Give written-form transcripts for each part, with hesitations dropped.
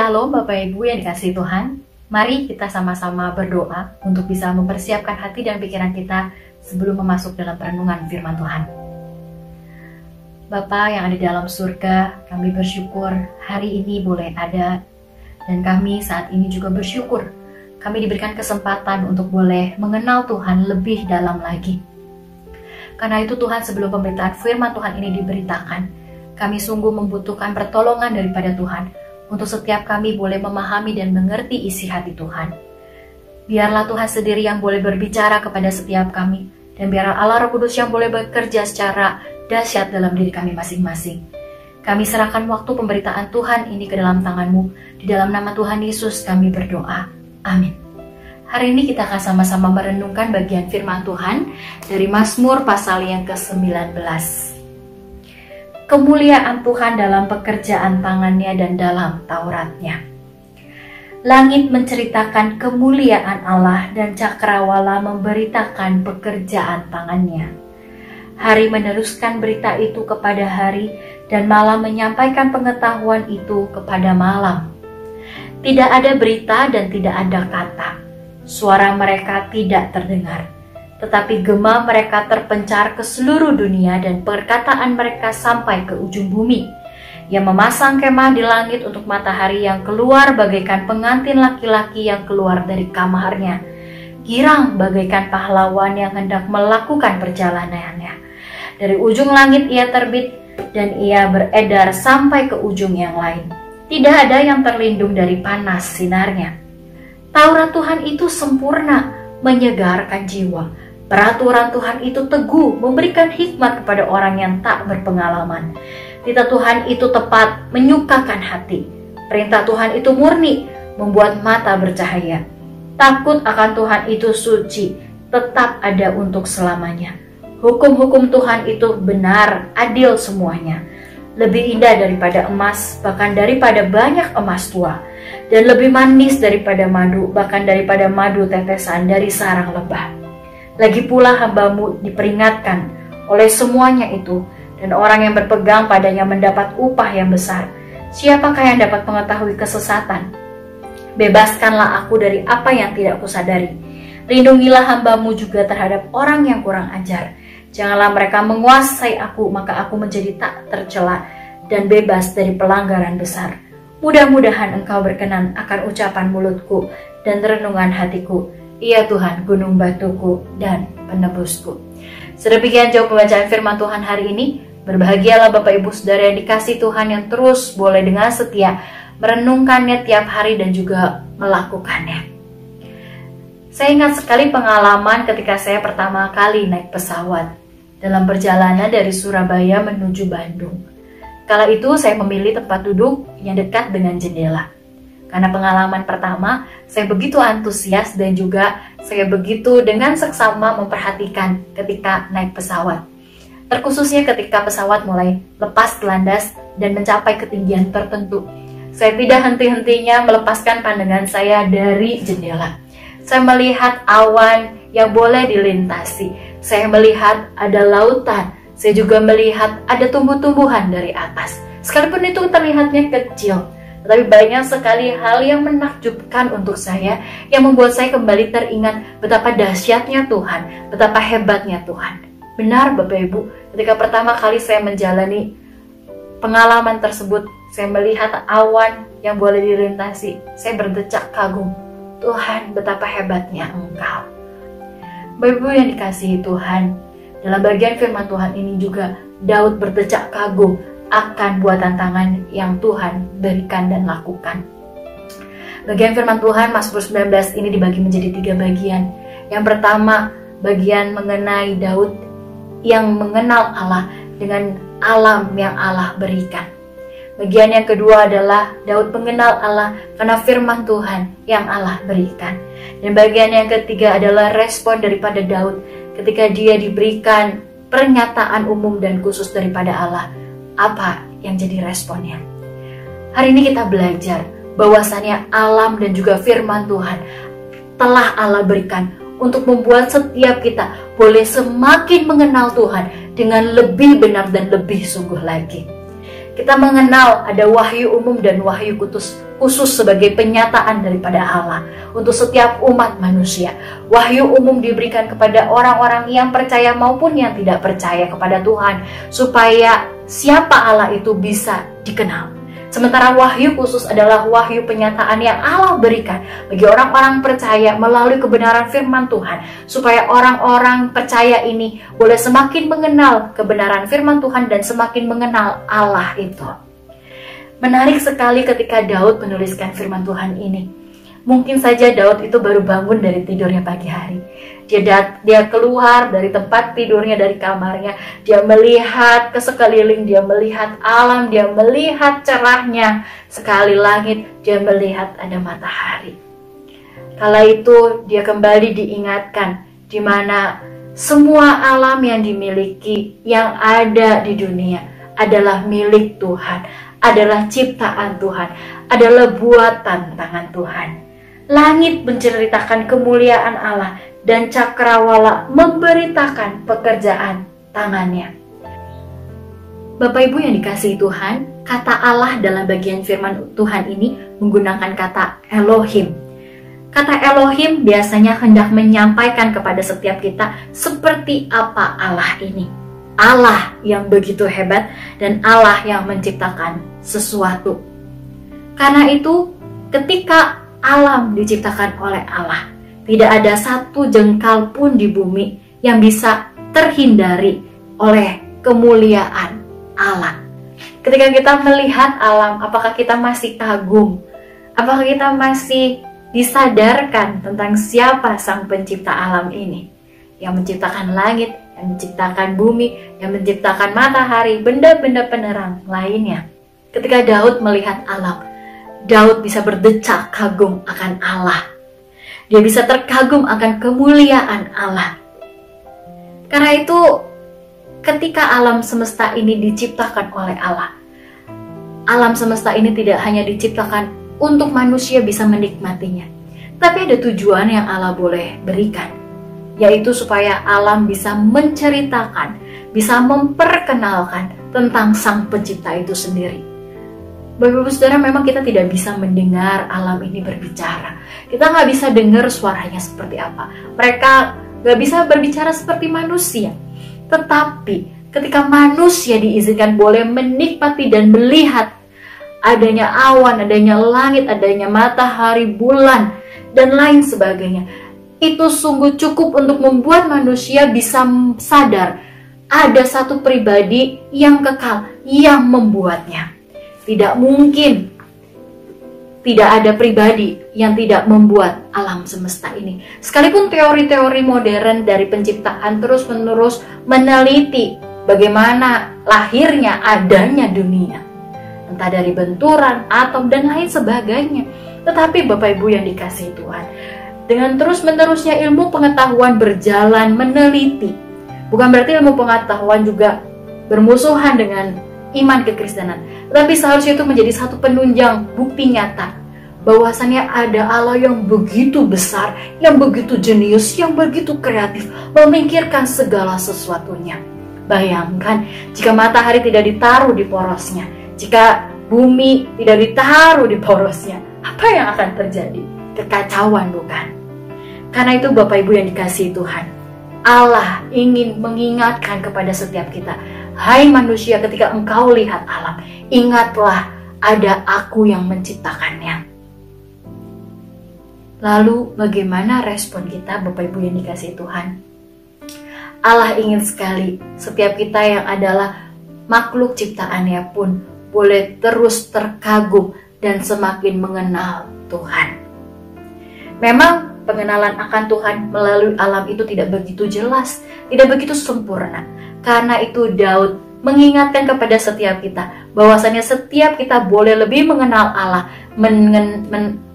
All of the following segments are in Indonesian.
Shalom Bapak Ibu yang dikasihi Tuhan. Mari kita sama-sama berdoa untuk bisa mempersiapkan hati dan pikiran kita sebelum masuk dalam perenungan firman Tuhan. Bapa yang ada di dalam surga, kami bersyukur hari ini boleh ada, dan kami saat ini juga bersyukur kami diberikan kesempatan untuk boleh mengenal Tuhan lebih dalam lagi. Karena itu Tuhan, sebelum pemberitaan firman Tuhan ini diberitakan, kami sungguh membutuhkan pertolongan daripada Tuhan untuk setiap kami boleh memahami dan mengerti isi hati Tuhan. Biarlah Tuhan sendiri yang boleh berbicara kepada setiap kami, dan biarlah Allah Roh Kudus yang boleh bekerja secara dahsyat dalam diri kami masing-masing. Kami serahkan waktu pemberitaan Tuhan ini ke dalam tangan-Mu. Di dalam nama Tuhan Yesus kami berdoa. Amin. Hari ini kita akan sama-sama merenungkan bagian firman Tuhan dari Mazmur pasal yang ke-19. Kemuliaan Tuhan dalam pekerjaan tangannya dan dalam Tauratnya. Langit menceritakan kemuliaan Allah dan cakrawala memberitakan pekerjaan tangannya. Hari meneruskan berita itu kepada hari dan malam menyampaikan pengetahuan itu kepada malam. Tidak ada berita dan tidak ada kata. Suara mereka tidak terdengar. Tetapi gema mereka terpencar ke seluruh dunia dan perkataan mereka sampai ke ujung bumi. Yang memasang kemah di langit untuk matahari yang keluar bagaikan pengantin laki-laki yang keluar dari kamarnya. Girang bagaikan pahlawan yang hendak melakukan perjalanannya. Dari ujung langit ia terbit dan ia beredar sampai ke ujung yang lain. Tidak ada yang terlindung dari panas sinarnya. Taurat Tuhan itu sempurna, menyegarkan jiwa. Peraturan Tuhan itu teguh, memberikan hikmat kepada orang yang tak berpengalaman. Titah Tuhan itu tepat, menyukakan hati. Perintah Tuhan itu murni, membuat mata bercahaya. Takut akan Tuhan itu suci, tetap ada untuk selamanya. Hukum-hukum Tuhan itu benar, adil semuanya. Lebih indah daripada emas, bahkan daripada banyak emas tua. Dan lebih manis daripada madu, bahkan daripada madu tetesan dari sarang lebah. Lagi pula hamba-Mu diperingatkan oleh semuanya itu, dan orang yang berpegang padanya mendapat upah yang besar. Siapakah yang dapat mengetahui kesesatan? Bebaskanlah aku dari apa yang tidak kusadari. Lindungilah hamba-Mu juga terhadap orang yang kurang ajar. Janganlah mereka menguasai aku, maka aku menjadi tak tercela dan bebas dari pelanggaran besar. Mudah-mudahan Engkau berkenan akan ucapan mulutku dan renungan hatiku. Ia Tuhan, gunung batuku dan penebusku. Sedemikian jauh pembacaan firman Tuhan hari ini. Berbahagialah Bapak Ibu Saudara yang dikasih Tuhan, yang terus boleh dengan setia merenungkannya tiap hari dan juga melakukannya. Saya ingat sekali pengalaman ketika saya pertama kali naik pesawat dalam perjalanan dari Surabaya menuju Bandung. Kala itu saya memilih tempat duduk yang dekat dengan jendela. Karena pengalaman pertama, saya begitu antusias dan juga saya begitu dengan seksama memperhatikan ketika naik pesawat. Terkhususnya ketika pesawat mulai lepas landas dan mencapai ketinggian tertentu. Saya tidak henti-hentinya melepaskan pandangan saya dari jendela. Saya melihat awan yang boleh dilintasi. Saya melihat ada lautan. Saya juga melihat ada tumbuh-tumbuhan dari atas. Sekalipun itu terlihatnya kecil, tetapi banyak sekali hal yang menakjubkan untuk saya, yang membuat saya kembali teringat betapa dahsyatnya Tuhan, betapa hebatnya Tuhan. Benar Bapak Ibu, ketika pertama kali saya menjalani pengalaman tersebut, saya melihat awan yang boleh dilintasi, saya berdecak kagum. Tuhan, betapa hebatnya Engkau. Bapak Ibu yang dikasihi Tuhan, dalam bagian firman Tuhan ini juga Daud berdecak kagum akan buatan tangan yang Tuhan berikan dan lakukan. Bagian firman Tuhan Mazmur 19 ini dibagi menjadi 3 bagian. Yang pertama, bagian mengenai Daud yang mengenal Allah dengan alam yang Allah berikan. Bagian yang kedua adalah Daud mengenal Allah karena firman Tuhan yang Allah berikan. Dan bagian yang ketiga adalah respon daripada Daud ketika dia diberikan pernyataan umum dan khusus daripada Allah. Apa yang jadi responnya? Hari ini kita belajar bahwasannya alam dan juga firman Tuhan telah Allah berikan untuk membuat setiap kita boleh semakin mengenal Tuhan dengan lebih benar dan lebih sungguh lagi. Kita mengenal ada wahyu umum dan wahyu khusus khusus sebagai penyataan daripada Allah untuk setiap umat manusia. Wahyu umum diberikan kepada orang-orang yang percaya maupun yang tidak percaya kepada Tuhan, supaya siapa Allah itu bisa dikenal. Sementara wahyu khusus adalah wahyu penyataan yang Allah berikan bagi orang-orang percaya melalui kebenaran firman Tuhan, supaya orang-orang percaya ini boleh semakin mengenal kebenaran firman Tuhan dan semakin mengenal Allah itu. Menarik sekali ketika Daud menuliskan firman Tuhan ini. Mungkin saja Daud itu baru bangun dari tidurnya pagi hari. Dia keluar dari tempat tidurnya, dari kamarnya. Dia melihat ke sekeliling, dia melihat alam, dia melihat cerahnya sekali langit, dia melihat ada matahari. Kala itu dia kembali diingatkan di mana semua alam yang dimiliki, yang ada di dunia adalah milik Tuhan, adalah ciptaan Tuhan, adalah buatan tangan Tuhan. Langit menceritakan kemuliaan Allah dan cakrawala memberitakan pekerjaan tangannya. Bapak Ibu yang dikasihi Tuhan, kata Allah dalam bagian firman Tuhan ini menggunakan kata Elohim. Kata Elohim biasanya hendak menyampaikan kepada setiap kita seperti apa Allah ini. Allah yang begitu hebat dan Allah yang menciptakan sesuatu. Karena itu, ketika alam diciptakan oleh Allah, tidak ada satu jengkal pun di bumi yang bisa terhindari oleh kemuliaan Allah. Ketika kita melihat alam, apakah kita masih kagum? Apakah kita masih disadarkan tentang siapa sang pencipta alam ini? Yang menciptakan langit, yang menciptakan bumi, yang menciptakan matahari, benda-benda penerang lainnya. Ketika Daud melihat alam, Daud bisa berdecak kagum akan Allah. Dia bisa terkagum akan kemuliaan Allah. Karena itu, ketika alam semesta ini diciptakan oleh Allah, alam semesta ini tidak hanya diciptakan untuk manusia bisa menikmatinya, tapi ada tujuan yang Allah boleh berikan, yaitu supaya alam bisa menceritakan, bisa memperkenalkan tentang sang pencipta itu sendiri. Bapak Ibu Saudara, memang kita tidak bisa mendengar alam ini berbicara. Kita nggak bisa dengar suaranya seperti apa. Mereka nggak bisa berbicara seperti manusia. Tetapi ketika manusia diizinkan boleh menikmati dan melihat adanya awan, adanya langit, adanya matahari, bulan, dan lain sebagainya, itu sungguh cukup untuk membuat manusia bisa sadar ada satu pribadi yang kekal yang membuatnya. Tidak mungkin tidak ada pribadi yang tidak membuat alam semesta ini. Sekalipun teori-teori modern dari penciptaan terus-menerus meneliti bagaimana lahirnya adanya dunia, entah dari benturan, atom, dan lain sebagainya. Tetapi Bapak Ibu yang dikasihi Tuhan, dengan terus-menerusnya ilmu pengetahuan berjalan meneliti, bukan berarti ilmu pengetahuan juga bermusuhan dengan iman kekristenan, tapi seharusnya itu menjadi satu penunjang bukti nyata bahwasannya ada Allah yang begitu besar, yang begitu jenius, yang begitu kreatif, memikirkan segala sesuatunya. Bayangkan jika matahari tidak ditaruh di porosnya, jika bumi tidak ditaruh di porosnya, apa yang akan terjadi? Kekacauan, bukan? Karena itu Bapak Ibu yang dikasihi Tuhan, Allah ingin mengingatkan kepada setiap kita, hai manusia, ketika engkau lihat alam, ingatlah ada Aku yang menciptakannya. Lalu bagaimana respon kita Bapak Ibu yang dikasihi Tuhan? Allah ingin sekali setiap kita yang adalah makhluk ciptaannya pun boleh terus terkagum dan semakin mengenal Tuhan. Memang pengenalan akan Tuhan melalui alam itu tidak begitu jelas, tidak begitu sempurna. Karena itu Daud mengingatkan kepada setiap kita bahwasanya setiap kita boleh lebih mengenal Allah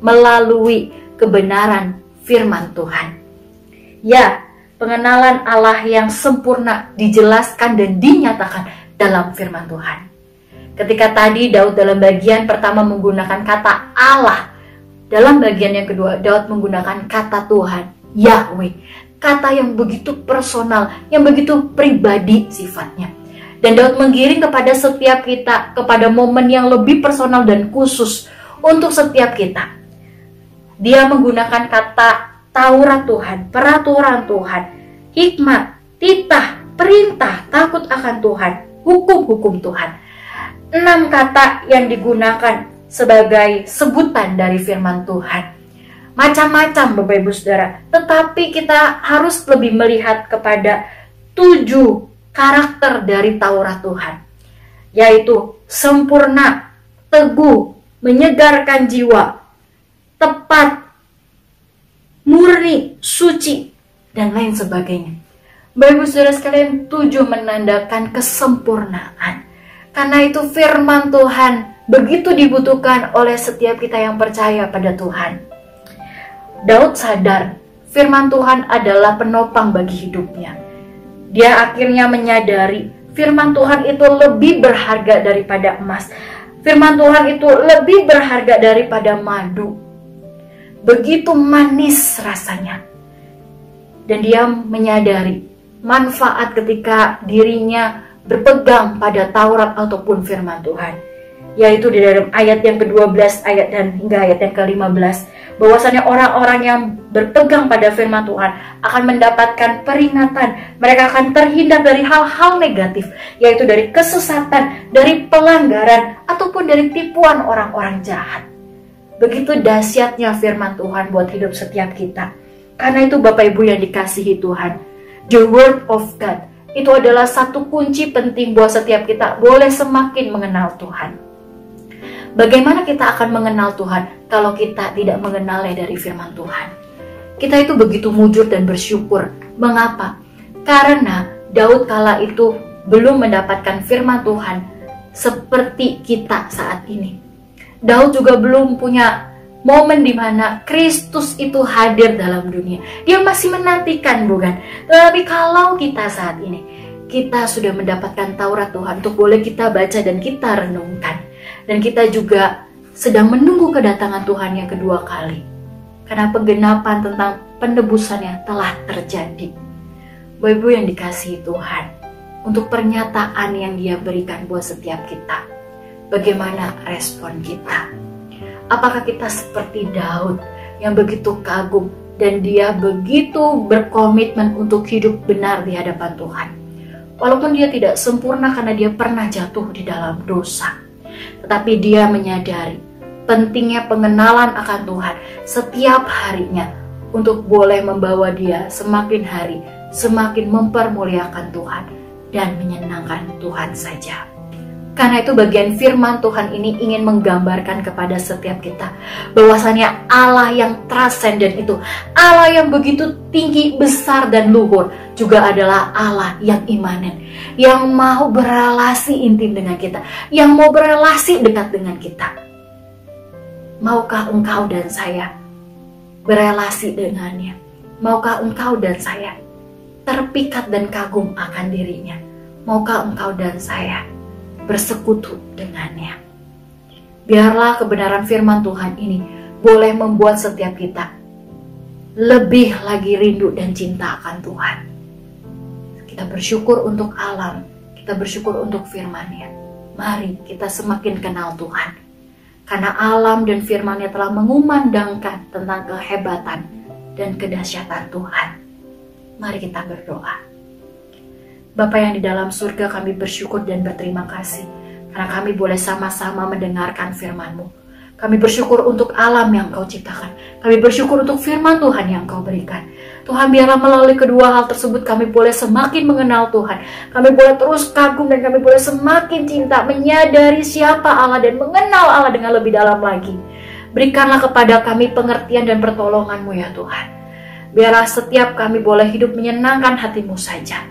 melalui kebenaran firman Tuhan. Ya, pengenalan Allah yang sempurna dijelaskan dan dinyatakan dalam firman Tuhan. Ketika tadi Daud dalam bagian pertama menggunakan kata Allah, dalam bagian yang kedua Daud menggunakan kata Tuhan, Yahweh. Kata yang begitu personal, yang begitu pribadi sifatnya. Dan Daud menggiring kepada setiap kita kepada momen yang lebih personal dan khusus untuk setiap kita. Dia menggunakan kata Taurat Tuhan, peraturan Tuhan, hikmat, titah, perintah, takut akan Tuhan, hukum-hukum Tuhan. 6 kata yang digunakan sebagai sebutan dari firman Tuhan. Macam-macam Bapak Ibu Saudara, tetapi kita harus lebih melihat kepada 7 karakter dari Taurat Tuhan, yaitu sempurna, teguh, menyegarkan jiwa, tepat, murni, suci, dan lain sebagainya. Bapak Ibu Saudara sekalian, 7 menandakan kesempurnaan. Karena itu firman Tuhan begitu dibutuhkan oleh setiap kita yang percaya pada Tuhan. Daud sadar firman Tuhan adalah penopang bagi hidupnya. Dia akhirnya menyadari firman Tuhan itu lebih berharga daripada emas. Firman Tuhan itu lebih berharga daripada madu. Begitu manis rasanya. Dan dia menyadari manfaat ketika dirinya berpegang pada Taurat ataupun firman Tuhan. Yaitu di dalam ayat yang ke-12 dan hingga ayat yang ke-15. Bahwasanya orang-orang yang berpegang pada firman Tuhan akan mendapatkan peringatan. Mereka akan terhindar dari hal-hal negatif, yaitu dari kesesatan, dari pelanggaran, ataupun dari tipuan orang-orang jahat. Begitu dahsyatnya firman Tuhan buat hidup setiap kita. Karena itu Bapak Ibu yang dikasihi Tuhan, the word of God itu adalah satu kunci penting buat setiap kita boleh semakin mengenal Tuhan. Bagaimana kita akan mengenal Tuhan kalau kita tidak mengenalnya dari firman Tuhan? Kita itu begitu mujur dan bersyukur. Mengapa? Karena Daud kala itu belum mendapatkan firman Tuhan seperti kita saat ini. Daud juga belum punya momen di mana Kristus itu hadir dalam dunia. Dia masih menantikan, bukan? Tetapi kalau kita saat ini, kita sudah mendapatkan Taurat Tuhan untuk boleh kita baca dan kita renungkan. Dan kita juga sedang menunggu kedatangan Tuhan yang kedua kali. Karena penggenapan tentang penebusannya telah terjadi. Bapak Ibu yang dikasihi Tuhan, untuk pernyataan yang Dia berikan buat setiap kita, bagaimana respon kita? Apakah kita seperti Daud yang begitu kagum dan dia begitu berkomitmen untuk hidup benar di hadapan Tuhan? Walaupun dia tidak sempurna karena dia pernah jatuh di dalam dosa, tetapi dia menyadari pentingnya pengenalan akan Tuhan setiap harinya untuk boleh membawa dia semakin hari semakin mempermuliakan Tuhan dan menyenangkan Tuhan saja. Karena itu bagian firman Tuhan ini ingin menggambarkan kepada setiap kita bahwasanya Allah yang transenden itu, Allah yang begitu tinggi, besar dan luhur, juga adalah Allah yang imanen, yang mau berelasi intim dengan kita, yang mau berelasi dekat dengan kita. Maukah engkau dan saya berelasi dengannya? Maukah engkau dan saya terpikat dan kagum akan dirinya? Maukah engkau dan saya bersekutu dengannya? Biarlah kebenaran firman Tuhan ini boleh membuat setiap kita lebih lagi rindu dan cinta akan Tuhan. Kita bersyukur untuk alam, kita bersyukur untuk firman-Nya. Mari kita semakin kenal Tuhan, karena alam dan firman-Nya telah mengumandangkan tentang kehebatan dan kedahsyatan Tuhan. Mari kita berdoa. Bapa yang di dalam surga, kami bersyukur dan berterima kasih karena kami boleh sama-sama mendengarkan firman-Mu. Kami bersyukur untuk alam yang Kau ciptakan. Kami bersyukur untuk firman Tuhan yang Kau berikan. Tuhan, biarlah melalui kedua hal tersebut kami boleh semakin mengenal Tuhan. Kami boleh terus kagum dan kami boleh semakin cinta, menyadari siapa Allah dan mengenal Allah dengan lebih dalam lagi. Berikanlah kepada kami pengertian dan pertolongan-Mu ya Tuhan. Biarlah setiap kami boleh hidup menyenangkan hati-Mu saja.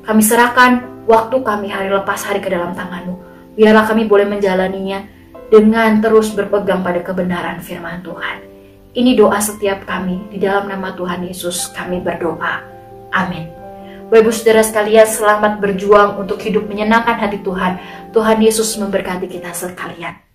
Kami serahkan waktu kami hari lepas hari ke dalam tangan-Mu. Biarlah kami boleh menjalaninya dengan terus berpegang pada kebenaran firman Tuhan. Ini doa setiap kami, di dalam nama Tuhan Yesus kami berdoa. Amin. Bapak Ibu Saudara sekalian, selamat berjuang untuk hidup menyenangkan hati Tuhan. Tuhan Yesus memberkati kita sekalian.